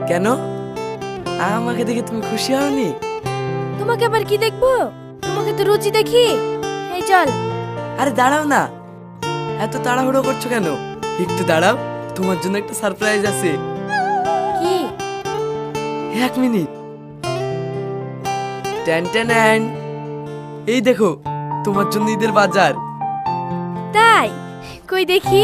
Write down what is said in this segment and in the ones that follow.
কেন? আমাকে দেখে তুমি খুশি হওনি? তোমাকে আবার কি দেখবো? তোমাকে তো রোজই দেখি। এই চল। আরে দাঁড়াও না, এত তাড়াহুড়ো করছো কেন? একটু দাঁড়াও, তোমার জন্য একটা সারপ্রাইজ আছে। কি? 1 মিনিট। টেন টেন, এই দেখো তোমার জন্য ঈদের বাজার। তাই? কই দেখি।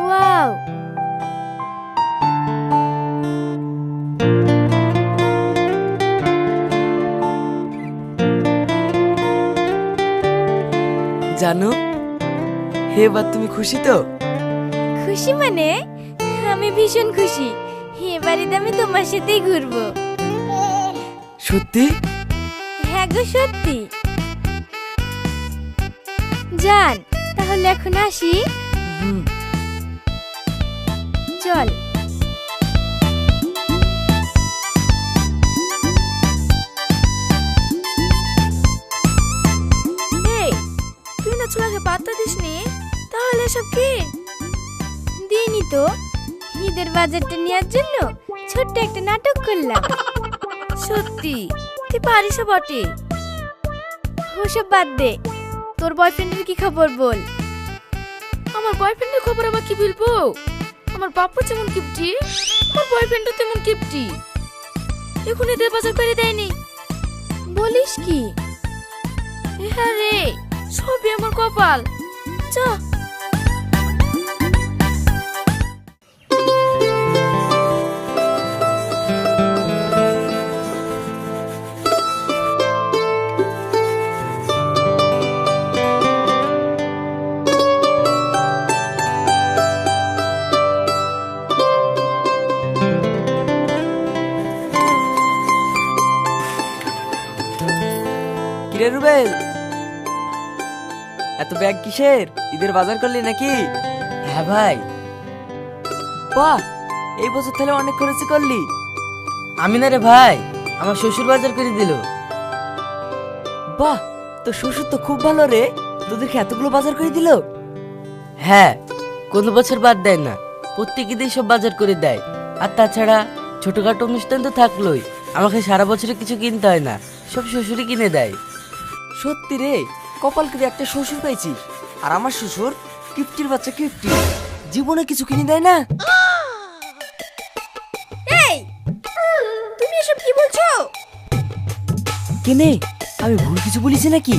ওয়াও, জানো, এবার তুমি খুশি তো? খুশি মানে আমি ভীষণ খুশি। এবারে আমি তোমার সাথেই ঘুরবো। সত্যি? হ্যাঁ গো, সত্যি। জান, তাহলে এখন আসি। হুম। চল। এই, তুই না ছোড়াকে পাত্তা দিসনি, তাহলে এসব কি? দিইনি তো, ঈদের বাজারটা নেওয়ার জন্য ছোট্ট একটা নাটক করলাম। সত্যি তুই পারিস বটে। ওসব বাদ দে, তোর বয়ফ্রেন্ডের কি খবর বল। আমার বয়ফ্রেন্ডের খবর আবার কি বলবো? আমার বাপ্পা যেমন কিপটি, আমার বয়ফ্রেন্ডও তেমন কিপটি। এখন এদের বাজার করে দেয়নি। বলিস কি? হ্যাঁ রে, সবই আমার কপাল। চ। কিরে রুবেল, এত ব্যাগ কিসের? ঈদের বাজার করলি নাকি? হ্যাঁ ভাই। বাহ, এই বছর তাহলে অনেক খরচ করলি। আমি না রে ভাই, আমার শ্বশুর বাজার করে দিল। বাহ, তো শ্বশুর তো খুব ভালো রে, তোদেরকে এতগুলো বাজার করে দিল। হ্যাঁ, কোনো বছর বাদ দেয় না, প্রত্যেক ঈদেই সব বাজার করে দেয়। আর তাছাড়া ছোটখাটো অনুষ্ঠান তো থাকলোই, আমাকে সারা বছরে কিছু কিনতে হয় না, সব শ্বশুরই কিনে দেয়। সত্যি রে, কপাল করে একটা শ্বশুর পেয়েছি। আর আমার শ্বশুর কিপ্টির বাচ্চা, কিপ্টি, জীবনে কিছু কিনে দেয় না। এই, তুমি এসব কি বলছো? কেনে, আমি ভুল কিছু বলেছি নাকি?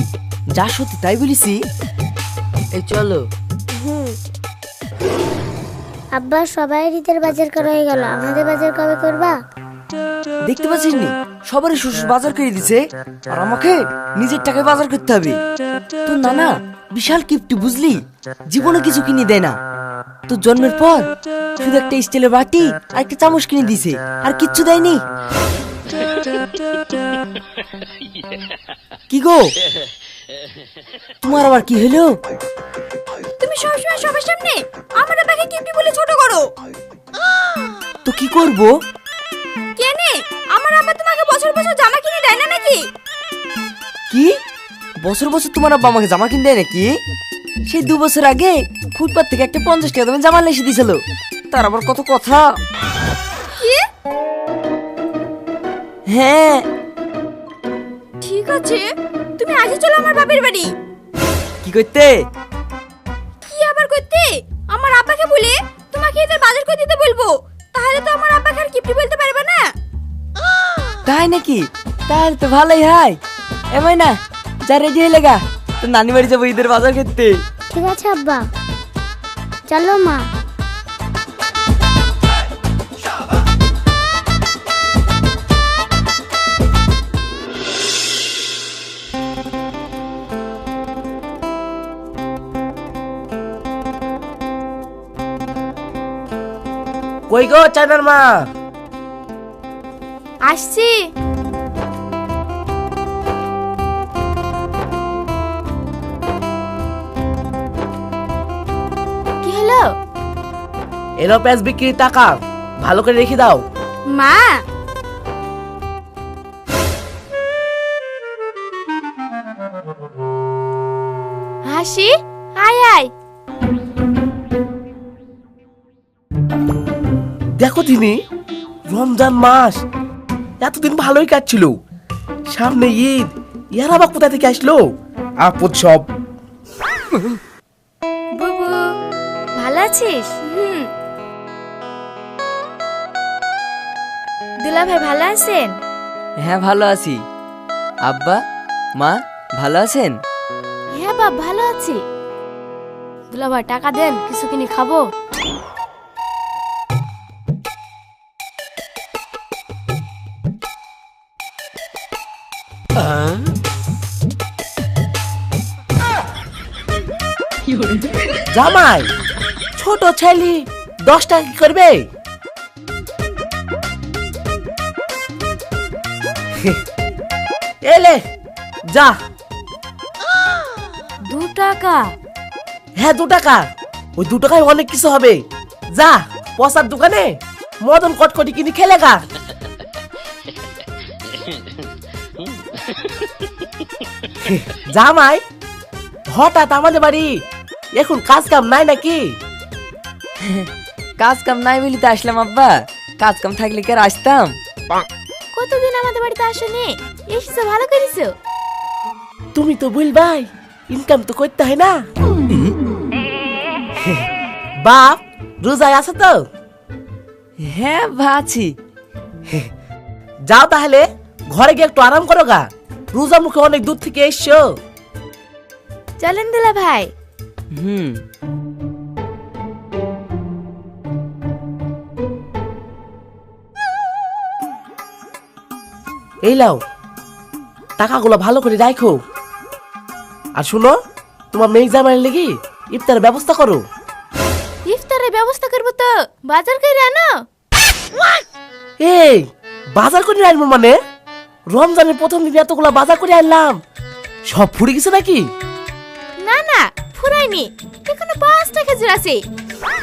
যা সত্যি তাই বলেছি। এই চলো। আব্বা, সবাই ঈদের বাজার করা হয়ে গেল, আমাদের বাজার কবে করবা? দেখতে পাচ্ছিস নি, সবারই শ্বশুর বাজার করে দিছে, আর আমাকে নিজের টাকায় বাজার করতে হবে। তোর নানা বিশাল কিপ্টি, বুঝলি, জীবনে কিছু কিনে দেয় না। তোর জন্মের পর শুধু একটা স্টিলের বাটি আর একটা চামচ কিনে দিছে, আর কিচ্ছু দেয়নি। কি গো, তোমার আবার কি হলো? তুমি সবসময় সবার সামনে আমার আব্বাকে কিপটি বলে ছোট করো। তো কি করব? কেনে, আমার আব্বা তোমাকে বছর বছর জামা কিনে দেয় না নাকি? কি বছর বছর তোমার আব্বা আমাকে জামা কিনে দেয় নাকি? সেই 2 বছর আগে ফুটপাত থেকে একটা 50 টাকা দামে জামা এসে দিয়েছিল, তার আবার কত কথা। কি? হ্যাঁ। ঠিক আছে, তুমি আজই চলো আমার বাপের বাড়ি। কি করতে? কি আবার করতে? আমার আব্বাকে বলে তোমাকে এদের বাজার করে দিতে বলবো, তাহলে তো আমার আব্বাকে আর কিপটি বলতে পারবে না। তাই নাকি? তাহলে তো ভালোই হয়। এমন না, যা রেডি হয়ে লেগা, তো নানি বাড়ি যাবো ঈদের বাজার করতে। ঠিক আছে আব্বা, চলো মা। কই গো চাইনার মা? আসছি। কি হলো? এলো পেঁয়াজ বিক্রির টাকা, ভালো করে রেখে দাও। মা, হাসি দেখো তিনি রমজান মাস এতদিন ভালোই কাটছিল, সামনে ঈদ, ইয়ার আবার কোথা থেকে আসলো আপদ সব। বুবু ভালো আছিস? দুলা ভাই ভালো আছেন? হ্যাঁ ভালো আছি। আব্বা মা ভালো আছেন? হ্যাঁ বাপ ভালো আছি। দুলা ভাই টাকা দেন, কিছু কিনে খাবো। জামাই ছোট ছেলে 10 টাকা কি করবে? এলে যা। 2 টাকা? হ্যাঁ 2 টাকা, ওই 2 টাকায় অনেক কিছু হবে। যা পচার দোকানে মদন কটকটি কিনে খেলে গা। জামাই হঠাৎ আমাদের বাড়ি, এখন কাজ কাম নাই নাকি? কাজ কাম নাই বলি তো আসলাম আব্বা, কাজ কাম থাকলে কি আর আসতাম? কতদিন আমাদের বাড়িতে আসেনি, এসেছো ভালো করেছো। তুমি তো বলবাই ইনকাম তো করতে হয় না। বাপ রোজায় আছে তো? হ্যাঁ ভাছি। যাও তাহলে ঘরে গিয়ে একটু আরাম করো গা, রোজা মুখে অনেক দূর থেকে এসছো। চলেন দুলা ভাই। এই লাও টাকাগুলো ভালো করে রাখো, আর শুনো তোমার মেয়ে জামাইয়ের লেগে ইফতারের ব্যবস্থা করো। ইফতারের ব্যবস্থা করবো তো বাজার করে আনো। এই বাজার করে আনবো মানে? রমজানের প্রথম দিন এতগুলা বাজার করে আনলাম, সব ফুরে গেছে নাকি? না না ফুরাইনি, এখনো 5টা খেজুর আছে।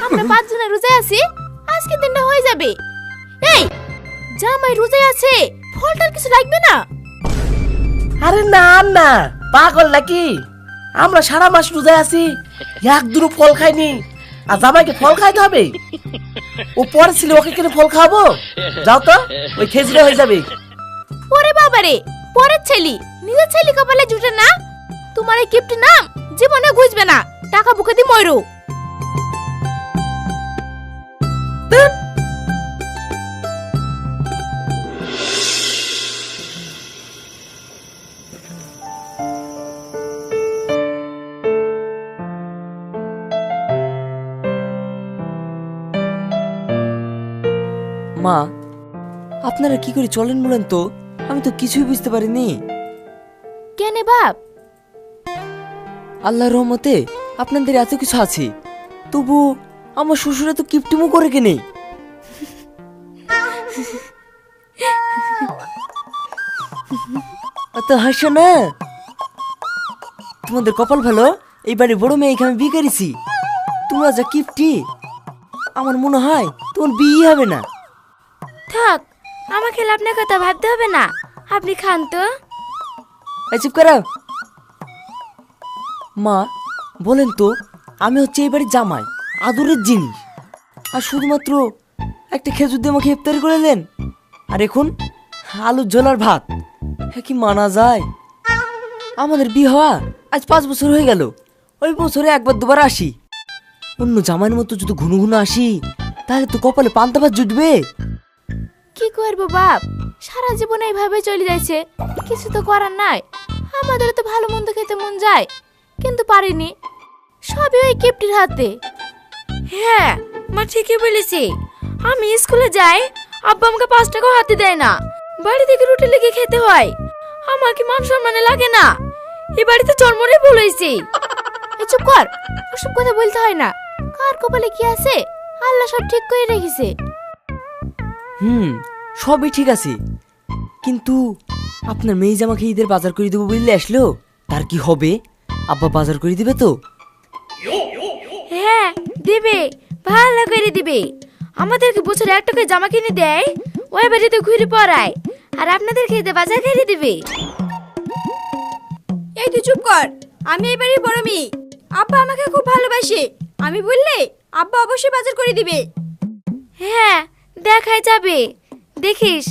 আমরা 5 জনের রোজায় আছি, আজকে দিনটা হয়ে যাবে। এই জামাই রোজায় আছে, ফলটার কিছু লাগবে না? আরে না না পাগল নাকি, আমরা সারা মাস রোজায় আছি, এক দুটো ফল খাইনি, আর জামাইকে ফল খাইতে হবে? ও পরে ছিল, ওকে কেন ফল খাবো? যাও তো, ওই খেজুরে হয়ে যাবে। ওরে বাবারে, পরের ছেলি নিজের ছেলি কপালে জুটে না। তোমার এই গিফটের নাম জীবনে ঘুষবে না, টাকা বুকে দি ময়রো। মা আপনারা কি করে চলেন বলেন তো, আমি তো কিছুই বুঝতে পারিনি। কেন বাপ? আল্লাহর রহমতে আপনাদের এত কিছু আছে, তবু আমার শ্বশুরে তো কিপটিমো করে কেনে। অত হাসো না, তোমাদের কপাল ভালো, এইবারে বড় মেয়ে এখানে বিয়ে করেছি। তোমরা যা কিপটি, আমার মনে হয় তোমার বিয়ে হবে না। থাক, আমাকে আপনার কথা ভাবতে হবে না, আপনি খান তো। এই চুপ করো। মা বলেন তো, আমি হচ্ছে এই বাড়ির জামাই, আদরের জিনিস, আর শুধুমাত্র একটা খেজুর দিয়ে আমাকে ইফতারি করে দেন, আর এখন আলুর ঝোল আর ভাত। হ্যাঁ কি মানা যায়? আমাদের বিয়ে হওয়া আজ 5 বছর হয়ে গেল, ওই বছরে একবার দুবার আসি। অন্য জামাইয়ের মতো যদি ঘুনো ঘুনো আসি, তাহলে তো কপালে পান্তা ভাত জুটবে। কি করবো বাপ, সারা জীবন এইভাবে চলে যাচ্ছে, কিছু তো করার নাই। আমাদের তো ভালো মন্দ খেতে মন যায়, কিন্তু পারিনি, সবই ওই কিপটির হাতে। হ্যাঁ মা ঠিকই বলেছে, আমি স্কুলে যাই, আব্বা আমাকে 5 টাকা হাতে দেয় না, বাড়ি থেকে রুটি লেগে খেতে হয়। আমার কি মান সম্মানে লাগে না? এই বাড়িতে জন্মরে ভুল হয়েছে। চুপ কর, ওসব কথা বলতে হয় না, কার কপালে কি আছে আল্লাহ সব ঠিক করে রেখেছে। সবই ঠিক আছে, কিন্তু আপনার মেয়ে জামাকে ঈদের বাজার করে দেবো বললে আসলো, তার কি হবে? আব্বা বাজার করে দিবে তো? হ্যাঁ দিবে, ভালো করে দিবে। আমাদেরকে বছরে 1 টাকা জামা কিনে দেয়, ওই বাড়িতে ঘুরে পড়ায়, আর আপনাদের খেতে বাজার করে দিবে। এই তুই চুপ কর, আমি এই বাড়ির বড় মেয়ে, আব্বা আমাকে খুব ভালোবাসে, আমি বললে আব্বা অবশ্যই বাজার করে দিবে। হ্যাঁ, দেখাই যাবে। দেখিস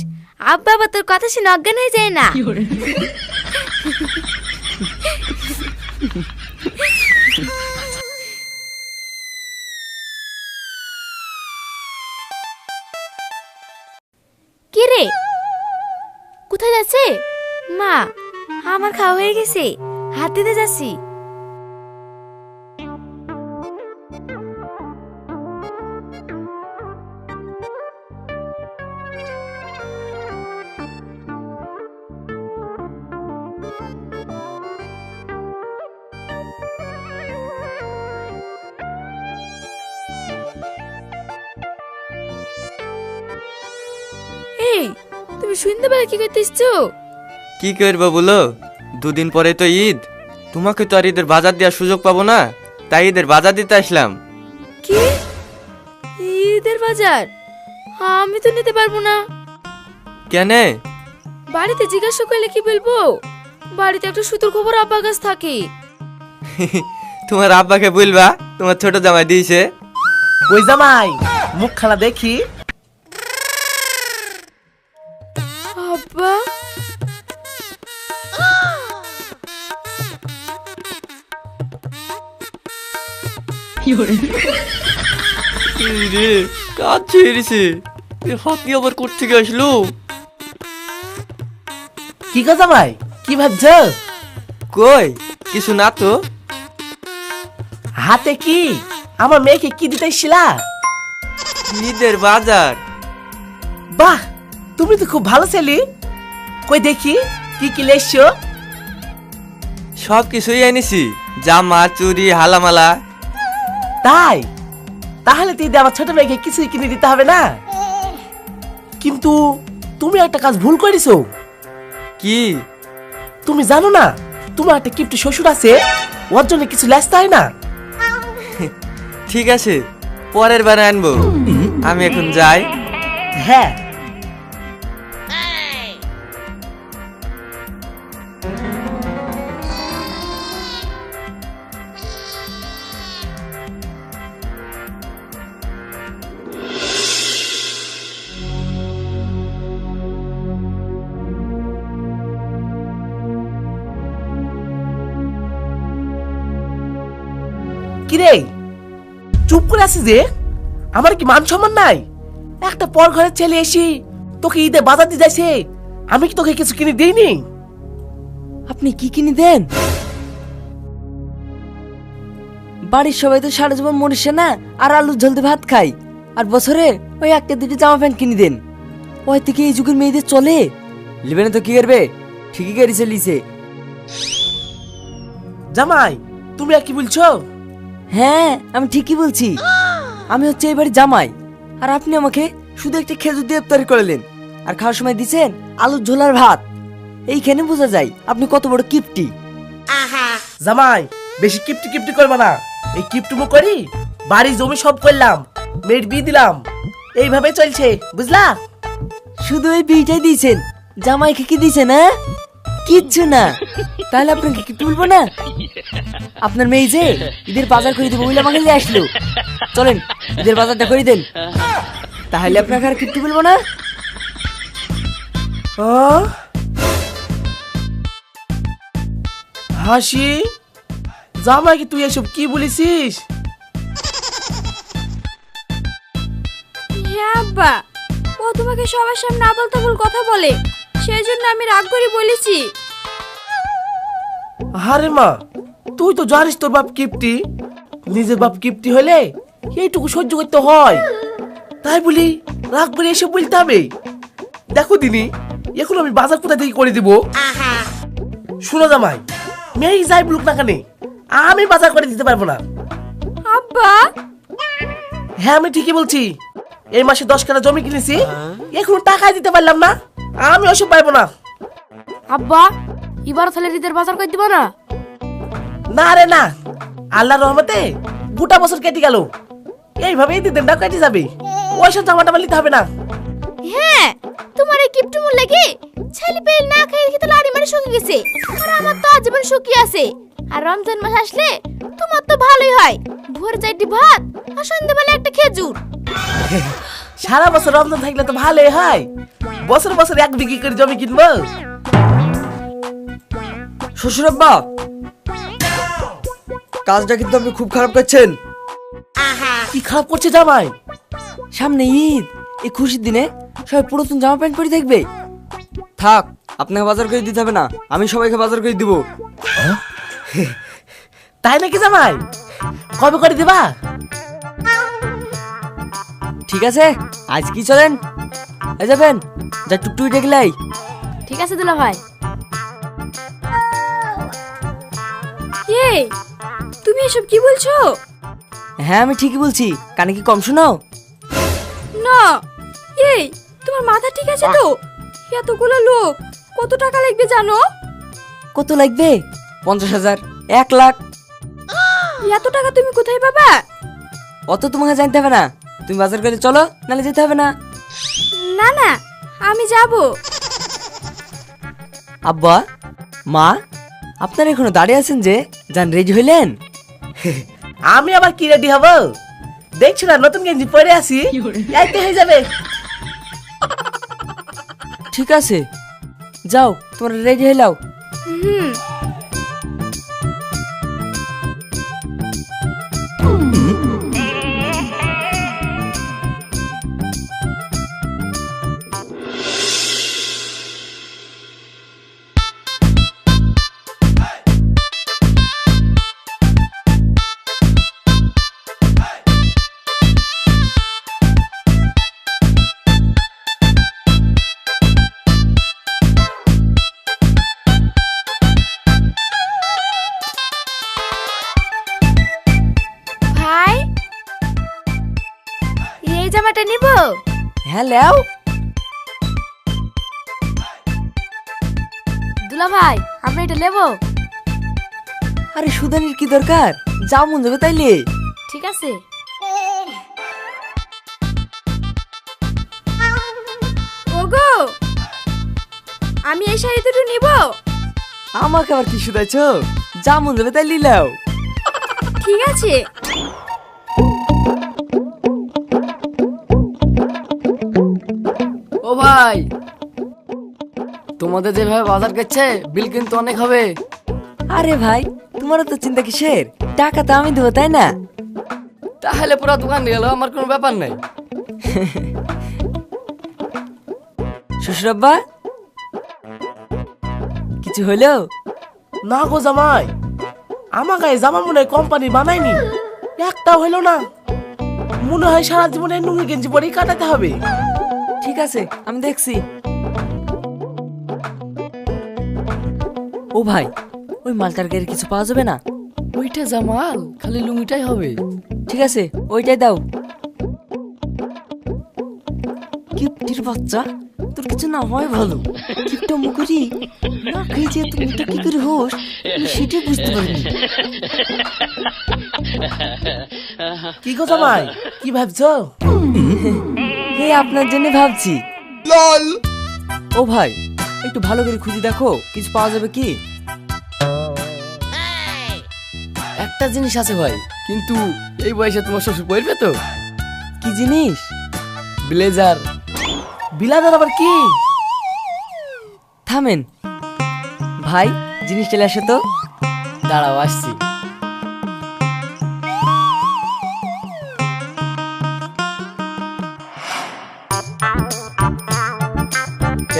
আব্বা আবার তোর কথা শুনে অজ্ঞান হয়ে যায় না। কি রে, কোথায় যাচ্ছে? মা, আমার খাওয়া হয়ে গেছে, হাত দিতে যাচ্ছি। এই, তুমি সন্ধ্যাবেলা কি করতে এসছো? কি করবো বলো, দুদিন পরে তো ঈদ। তোমাকে তো আর ঈদের বাজার দেওয়ার সুযোগ পাবো না, তাই ঈদের বাজার দিতে আসলাম। কি ঈদের বাজার? আমি তো নিতে পারবো না। কেনে? বাড়িতে জিজ্ঞাসা করলে কি বলবো? বাড়িতে একটা সুতোর খবর আব্বার কাছে থাকে। তোমার আব্বাকে বলবা তোমার ছোট জামাই দিয়েছে। ওই জামাই মুখ খানা দেখি। আব্বা, রে কাজ ছেড়েছে, হাতি আবার কোত্থেকে আসলো? কি গো জামাই, কি ভাবছ? কই কিছু না তো। হাতে কি? আমার মেয়েকে কি দিতে এসেছিলা? ঈদের বাজার। বাহ, তুমি তো খুব ভালো ছেলে। কই দেখি কি কি লেসছো? সব কিছুই এনেছি, জামা চুড়ি হালামালা। তাই? তাহলে তুই আমার ছোট মেয়েকে কিছুই কিনে দিতে হবে না। কিন্তু তুমি একটা কাজ ভুল করেছো। কি? তুমি জানো না তোমার একটা কিপ্টি শ্বশুর আছে, ওর জন্য কিছু লেসতে হয় না। ঠিক আছে, পরের বার আনবো। আমি এখন যাই। হ্যাঁ, কিরে চুপ করে আছিস যে? আমার কি মান সম্মান নাই? একটা পর ঘরের ছেলে এসি তোকে ঈদে বাজার দিয়ে যাইছে, আমি কি তোকে কিছু কিনে দিইনি? আপনি কি কিনে দেন? বাড়ির সবাই তো সারা জীবন মরিছে না আর আলুর ঝোল দিয়ে ভাত খাই, আর বছরে ওই একটা দুটি জামা প্যান্ট কিনে দেন। ওই থেকে এই যুগের মেয়েদের চলে। লিবে না তো কি করবে? ঠিকই গাড়িছে লিছে। জামাই তুমি আর কি বলছো? হ্যাঁ, আমি ঠিকই বলছি। আমি হচ্ছে এই বাড়ির জামাই, আর আপনি আমাকে শুধু একটা খেজুর দিয়ে ইফতারি করলেন, আর খাওয়ার সময় দিছেন আলুর ঝোল আর ভাত। এইখানে বোঝা যায় আপনি কত বড় কিপটি। জামাই বেশি কিপটি কিপটি করবে না। এই কিপটুমো করি বাড়ি জমি সব করলাম, মেয়ের বিয়ে দিলাম, এইভাবে চলছে বুঝলা? শুধু এই বিয়েটাই দিয়েছেন, জামাইকে কি দিয়েছেন? না কিচ্ছু না। তাহলে আপনাকে কি তুলবো না? আপনার মেয়ে যে ঈদের বাজার করে দেবো বলে আমাকে নিয়ে আসলো। চলেন ঈদের বাজারটা করে দেন, তাহলে আপনাকে আর কিপ্টি বলবো না। হাসি, জামাইকে তুই এসব কি বলেছিস? হ্যাঁ আব্বা, ও তোমাকে সবার সামনে আবল তাবল কথা বলে, সেই জন্য আমি রাগ করে বলেছি। আরে মা, তুই তো জানিস তোর বাপ কিপটি। নিজের বাপ কিপটি হলে এইটুকু সহ্য করতে হয়, তাই বলি রাগ করে এসব বলতে হবে? দেখো দিনি, এখন আমি বাজার কোথা থেকে করে দিব? শুনো জামাই, মেয়ে যাই বলুক না কেন, আমি বাজার করে দিতে পারবো না। আব্বা, হ্যাঁ আমি ঠিকই বলছি। এই মাসে 10 কাঠা জমি কিনেছি, এখনো টাকাই দিতে পারলাম না। আমি ওসব পারবো না। আব্বা, এবার তাহলে ঈদের বাজার করে দিবা না? না রে না, আল্লাহর রহমতে গোটা বছর কেটে গেল, এইভাবেই দিনটা কেটে যাবে। ওইসব জামা টামা নিতে হবে না। হ্যাঁ, তোমার এই কিপটু মূল লাগে ছেলে পেয়ে না খেয়ে খেতে লাড়ি মারি শুকিয়ে গেছে, আর আমার তো আজীবন শুকিয়ে আছে। আর রমজান মাস আসলে তোমার তো ভালোই হয়, ভোর চারটি ভাত আর সন্ধ্যাবেলা একটা খেজুর। সারা বছর রমজান থাকলে তো ভালোই হয়, বছর বছর 1 বিঘি করে জমি কিনবো। শ্বশুর আব্বা, কাজটা কিন্তু আপনি খুব খারাপ করছেন। কি খারাপ করছে জামাই? সামনে ঈদ, এই খুশির দিনে সবাই পুরাতন জামা প্যান্ট পরে দেখবে। থাক, আপনাকে বাজার করে দিতে হবে না, আমি সবাইকে বাজার করে দিব। তাই নাকি জামাই? কবে করে দিবা? ঠিক আছে, আজ কি চলেন, এই যাবেন যা টুকটুকি দেখলাই। ঠিক আছে দুলা ভাই। এই তুমি এসব কি বলছো? হ্যাঁ আমি ঠিকই বলছি, কানে কি কম শোনো? না, এই তোমার মাথা ঠিক আছে তো? এতগুলো লোক, কত টাকা লাগবে জানো? কত লাগবে? 50,000, 1 লাখ। এত টাকা তুমি কোথায় পাবা? অত তোমাকে জানতে হবে না, তুমি বাজার করে চলো, নালে যেতে হবে না। না না, আমি যাব। আব্বা, মা, আপনারা এখনো দাঁড়িয়ে আছেন যে, যান রেডি হইলেন? আমি আবার কি রেডি হব? দেখছি না নতুন গেঞ্জি পরে আছি, এইতে হয়ে যাবে। ঠিক আছে, যাও তোমরা রেডি হয়ে নাও। হুম। ভাই, এই জামাটা নিব? হ্যাঁ লেও। দুলা ভাই, আমরা এটা নেবো? আরে সুদানির কি দরকার, যা মন যাবে তাইলে। ঠিক আছে। ওগো, আমি এই শাড়ি দুটো নিব? আমাকে আবার কি শুধাইছ, যা মন যাবে তাই লিলাও। ঠিক আছে। ও ভাই, তোমাদের যেভাবে বাজার করছে বিল কিন্তু অনেক হবে। আরে ভাই, তোমারও তো চিন্তা কিসের, টাকা তো আমি দেবো তাই না? তাহলে পুরো দোকান গেল, আমার কোনো ব্যাপার নাই। শ্বশুর আব্বা, কিছু হইলো? না গো জামাই, আমার গায়ে জামা মনে হয় কোম্পানি বানায়নি, একটা হইলো না। মনে হয় সারা জীবনে নুঙ্গি গেঞ্জি পরেই কাটাতে হবে। ঠিক আছে, আমি দেখছি। ও ভাই, ওই মালটার গাড়ি কিছু পাওয়া যাবে না? ওইটা জামাল, খালি লুঙ্গিটাই হবে। ঠিক আছে, ওইটাই দাও। কিপটির বাচ্চা, তোর কিছু না হয় ভালো, কিপটা মুখুরি না খেয়ে যে তুমি এটা কি করে হোস, সেটাই বুঝতে পারিনি। কি গো জামাই, কি ভাবছো? হে আপনার জন্য ভাবছি। ও ভাই, একটু ভালো করে খুঁজে দেখো, কিছু পাওয়া যাবে কি? একটা জিনিস আছে ভাই, কিন্তু এই বয়সে তোমার শ্বশুর পড়বে তো? কি জিনিস? ব্লেজার। বিলাদার আবার কি? থামেন ভাই, জিনিস চলে আসে তো। দাঁড়াও আসছি।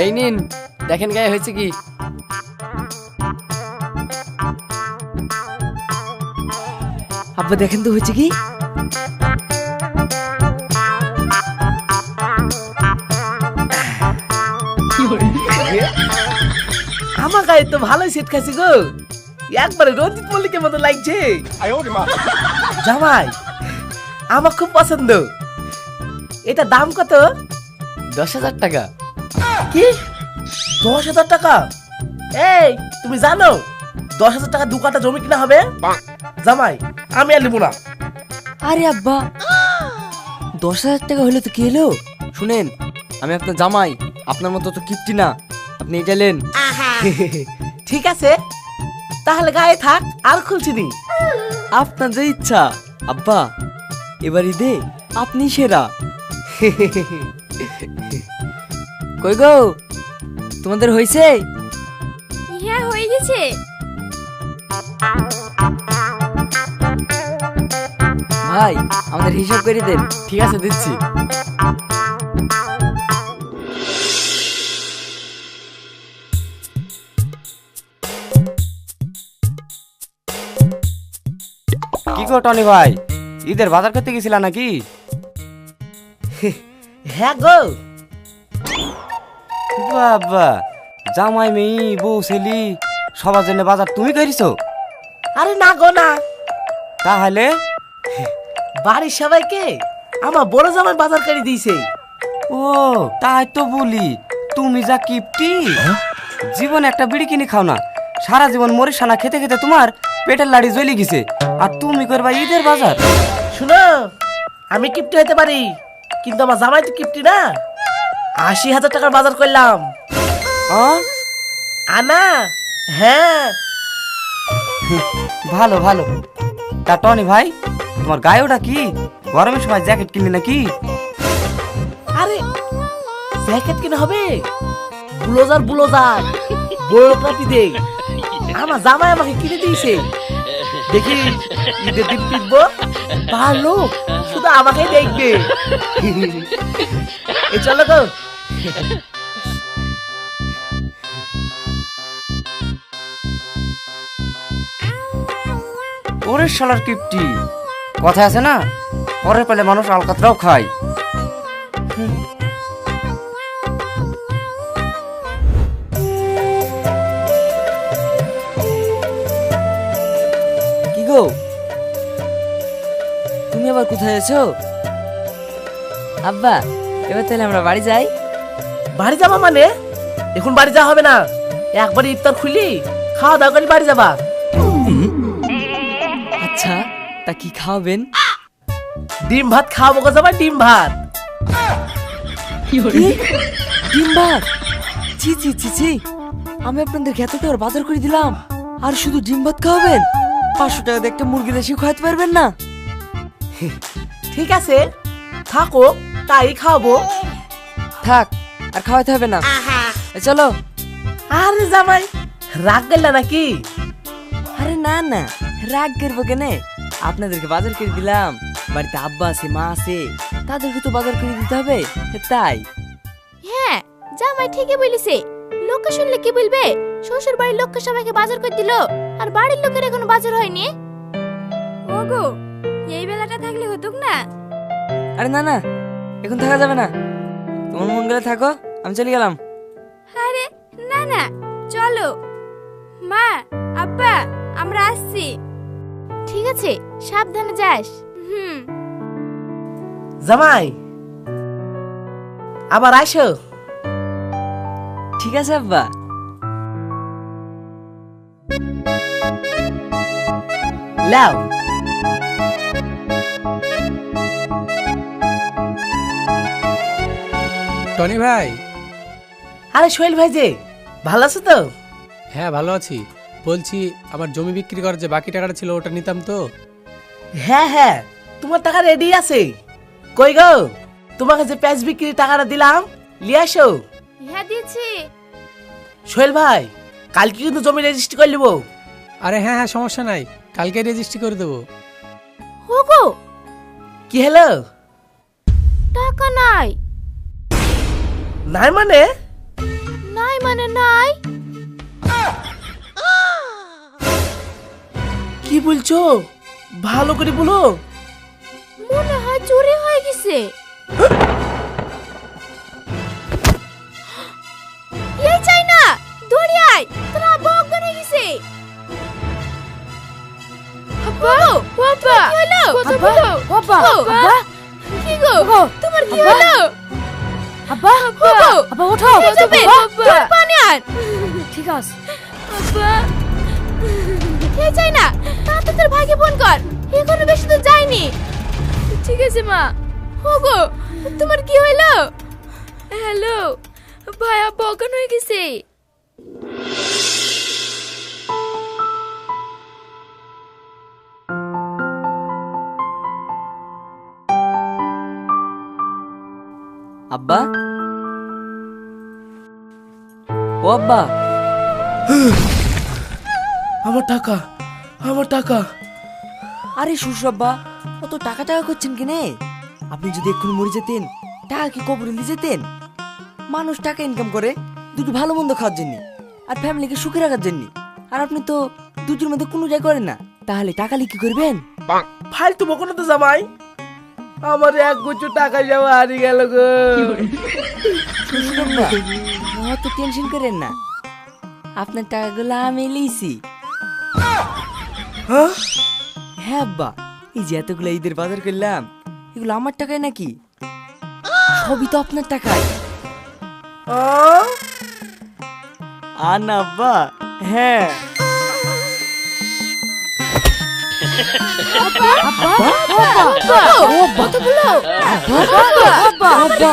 এই নিন, দেখেন গায়ে হয়েছে কি। আব্বা দেখেন তো হয়েছে কি। আমার গায়ে তো ভালোই সেট খাইছে গো, একবারে রঞ্জিত মল্লিকের মতো লাগছে। জামাই, আমার খুব পছন্দ। এটা দাম কত? 10,000 টাকা। কি 10,000 টাকা? এই তুমি জানো 10,000 টাকা 2 কাঠা জমি কিনা হবে? জামাই, আমি আর নেবো না। আরে আব্বা, 10,000 টাকা হলে তো কি হলো? শুনেন, আমি আপনার জামাই, আপনার মতো তো কিপটি না, আপনি এটা নেন। ঠিক আছে, তাহলে গায়ে থাক, আর খুলছি নি। আপনার যে ইচ্ছা। আব্বা, এবার ঈদে আপনি সেরা। কই গো, তোমাদের হয়েছে? হ্যাঁ হয়ে গেছে। ভাই আমাদের হিসাব করে দেন। ঠিক আছে, দিচ্ছি। কি গো টনি ভাই, ঈদের বাজার করতে গেছিলা নাকি? হ্যাঁ গো। বাবা, জামাই মেয়ে বউ ছেলি সবার জন্য বাজার তুমি করিছো? আরে না গো না, তাহলে বাড়ির সবাইকে আমার বড় জামাই বাজার করে দিয়েছে। ও তাই তো বলি, তুমি যা কিপটি, জীবনে একটা বিড়ি কিনে খাও না, সারা জীবন মরিস না খেতে খেতে তোমার পেটের লাড়ি জ্বলে গেছে, আর তুমি করবা ঈদের বাজার? শুনো, আমি কিপ্টি হতে পারি, কিন্তু আমার জামাই তো কিপ্টি না। 80,000 টাকার বাজার করলাম। আনা, হ্যাঁ। ভালো ভালো। তা টনি ভাই, তোমার গায়ে ওটা কি? গরমের সময় জ্যাকেট কিনলি নাকি? আরে জ্যাকেট কিনা হবে, ব্লোজার ব্লোজার বড় কাপি দে। আমার জামাই আমাকে কিনে দিয়েছে। দেখি ঈদের দিন পিটবো, ভালো শুধু আমাকেই দেখবে। এই চলো তো। ওরে শালার কিপটি, কথা আছে না, পরের পেলে মানুষ আলকাতরাও খায়। কি গো, তুমি আবার কোথায় আছো? আব্বা, এবার তাহলে আমরা বাড়ি যাই। বাড়ি যাবা মানে? এখন বাড়ি যাওয়া হবে না, একবার ইফতার খুলি খাওয়া দাওয়া করে বাড়ি যাবা। আচ্ছা, তা কি খাওয়াবেন? ডিম ভাত খাওয়াবো গো জামাই, ডিম ভাত। কি? ডিম ভাত? ছি ছি ছি ছি, আমি আপনাদের এত টাকার বাজার করে দিলাম, আর শুধু ডিম ভাত খাওয়াবেন? 500 টাকা দিয়ে একটা মুরগি দেশি খাওয়াতে পারবেন না? ঠিক আছে, থাকো, তাই খাওয়াবো। থাক, আর খাওয়াতে হবে না। চলো। আরে জামাই, রাগ গেল নাকি? আরে না না, রাগ করবো কেনে? আপনাদেরকে বাজার করে দিলাম, বাড়িতে আব্বা আছে মা আছে, তাদেরকে তো বাজার করে দিতে হবে, তাই। হ্যাঁ, জামাই ঠিকই বলেছে। লোকে শুনলে কি বলবে? শ্বশুর বাড়ির লোককে সবাইকে বাজার করে দিল, আর বাড়ির লোকের এখনো বাজার হয়নি। ওগো, এই বেলাটা থাকলে হতুক না? আরে না না, এখন থাকা যাবে না, তোমার মন গেলে থাকো, আমি চলে গেলাম। আরে না না, চলো। মা, আব্বা, আমরা আসছি। ঠিক আছে, সাবধানে যাস। জামাই, আবার আইসো। ঠিক আছে আব্বা। লাও। টনি ভাই। আরে সোহেল ভাই যে, ভালো আছো তো? হ্যাঁ ভালো আছি। বলছি, আমার জমি বিক্রি করার যে বাকি টাকাটা ছিল ওটা নিতাম তো। হ্যাঁ হ্যাঁ, তোমার টাকা রেডি আছে। কই গো, তোমাকে যে প্যাঁচ বিক্রির টাকাটা দিলাম, নিয়ে আসো। হ্যাঁ দিয়েছি। সোহেল ভাই, কালকে কিন্তু জমি রেজিস্ট্রি করে নেবো। আরে হ্যাঁ হ্যাঁ, সমস্যা নাই, কালকে রেজিস্ট্রি করে দেবো। ওগো, কি হলো? টাকা নাই। নাই মানে? নাই মানে নাই। কি বলছো? ভালো করে বলো। মনে হয় চুরি হয়ে গেছে। এই চাই না, দৌড়ে আয়, তোর আব্বা অজ্ঞান হয়ে গেছে। আব্বা, আব্বা, কি হলো? কথা বলো। আব্বা, আব্বা, কি গো, তোমার কি হলো? আব্বা, আব্বা, আব্বা ওঠো। আব্বা, পানি আন। ঠিক আছে। আব্বা, এই চাই না, তাতে তোর ভাইকে ফোন কর, এখনো বেশি দূর যায়নি। ঠিক আছে মা। ওগো, তোমার কি হলো? হ্যালো ভাই, আব্বা অজ্ঞান হয়ে গেছে। আব্বা, ও আব্বা, আমার টাকা, আমার টাকা। আরে শ্বশুর আব্বা, অত টাকা টাকা করছেন কেনে? আপনি যদি এক্ষুনি মরে যেতেন, টাকা কি কবরে নিয়ে যেতেন? মানুষ টাকা ইনকাম করে দুটো ভালো মন্দ খাওয়ার জন্য আর ফ্যামিলিকে সুখে রাখার জন্য। আর আপনি তো দুটোর মধ্যে কোনো জায়গা করেন না, তাহলে টাকা নিয়ে কি করবেন? ফালতু বকো না তো জামাই, আমার এক গুচ্ছ টাকা যাওয়া হারিয়ে গেল গো। শ্বশুর আব্বা, অত টেনশন করেন না, আপনার টাকাগুলো আমি লিয়েছি। হ্যাঁ? হ্যাঁ আব্বা, এই যে এতগুলো ঈদের বাজার করলাম, এগুলো আমার টাকায় নাকি? সবই তো আপনার টাকায়। আর না আব্বা, হ্যাঁ। আব্বা